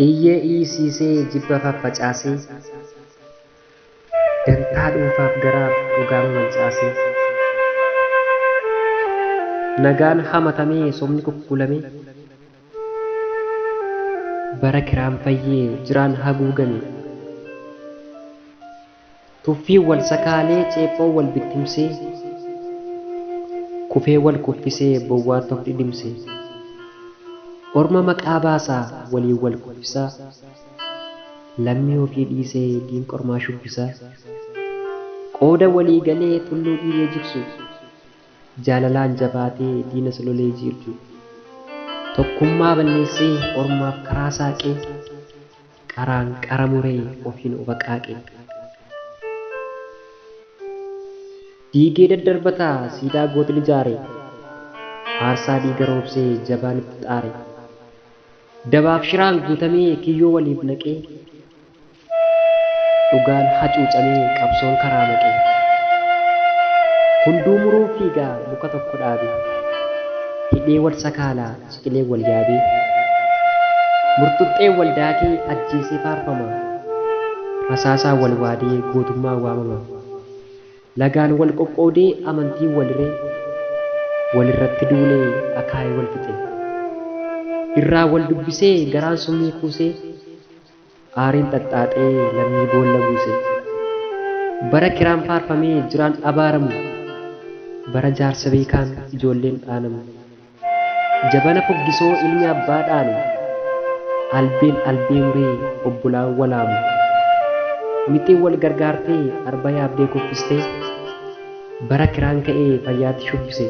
Iyyee dhiisiisee jibba faffacaasee dantaa dhuunfaaf garaaf dhugaan mancaasee nagaan hamatamee somni kukkulamee bara kiraan fayyee jiraan haguugame tuffii wal sakaalee ceephoo wal bittimsee kufee wal kuffisee bowwaatti of dhidhimsee orma maqaa baasaa walii wal kuffisaa lammii ofii dhiisee diin qormaa shubbisaa qooda walii galee tulluu dhiibee jigsu jaalalaan jabaatee diinas lolee jiirtu tokkummaa balleessee ormaaf karaa saaqee qaraan qara muree ofiin ofa qaaqee diigee daddarbataa siidaa gootni ijaare aarsaa dhiiga roobsee jabaan itti xaare dabaaf shiraan guutamee kiyyoo waliif naqee dhugaan hacuucamee qabsoon karaa naqee hunduu muruu fiigaa muka tokko dhaabe hidhee wal sakaalaa ciqilee wal yaabee murtuxxee wal daakee ajjeesee faarfama rasaasaa wal waadee gootummaa waamama lagaan wal qoqqoodee amantiin waliree walirratti duulee akaayee wal fixe irraa wal dubbisee garaan summii kuusee aariin xaxxaaxee lammii boolla buuse bara kiraan faarfamee jiraan abaaramu bara jaarsa beekaan ijoolleen dhaanamu jabana fuggisoo ilmi abbaa dhaanu albeen albee muree obbolaan walaamu mixii wal gargaartee arba yaabdee kuffistee bara kiraan ka'ee fayyaatti shubbise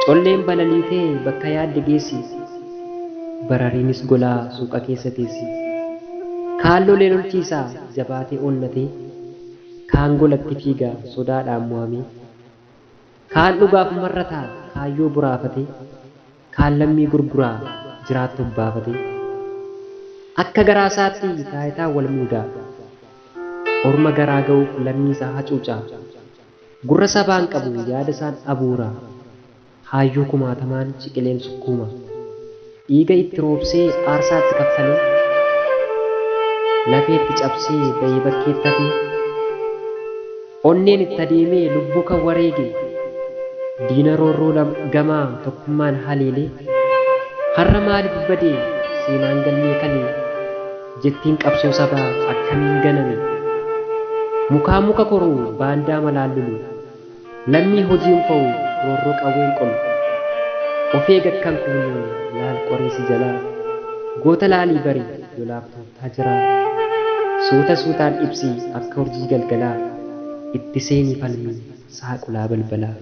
colleen balaliitee bakka yaadde geessi barariinis golaa suuqa keessa teessi kaallolee lolchiisaa jabaatee onnatee kaan golatti fiigaa sodaadhaan mo'amee kaan dhugaaf marrataa kaayyoo buraafatee kaan lammii gurguraa jiraattu baafatee akka garaasaatti taayitaa wal muudaa orma garaa ga'uuf lammii isaa hacuucaa gurra sabaan qabu yaada isaan abuuraa haayyuu kumaatamaan ciqileen sukkuuma dhiiga itti roobsee aarsaatti kaffalee lafeetti cabsee bayii bakkeetti hafee onneen itti adeemee lubbuu kan wareege diina roorroo gamaa tokkummaan haleelee har'a maaliif badee seenaan galmee kalee jettiin qabsoo sabaa akkamiin ganame mukaa muka koruu baandaa malaallulu lammii hojiin fa'u roorroo qawween qolu of eegakkan kuunuu laal qoreesi jalaa goota laalii bari lolaaftuu taajiraa suuta suutaan ibsii akka urjii galgalaa itti seenii falmii saaqulaa balbalaa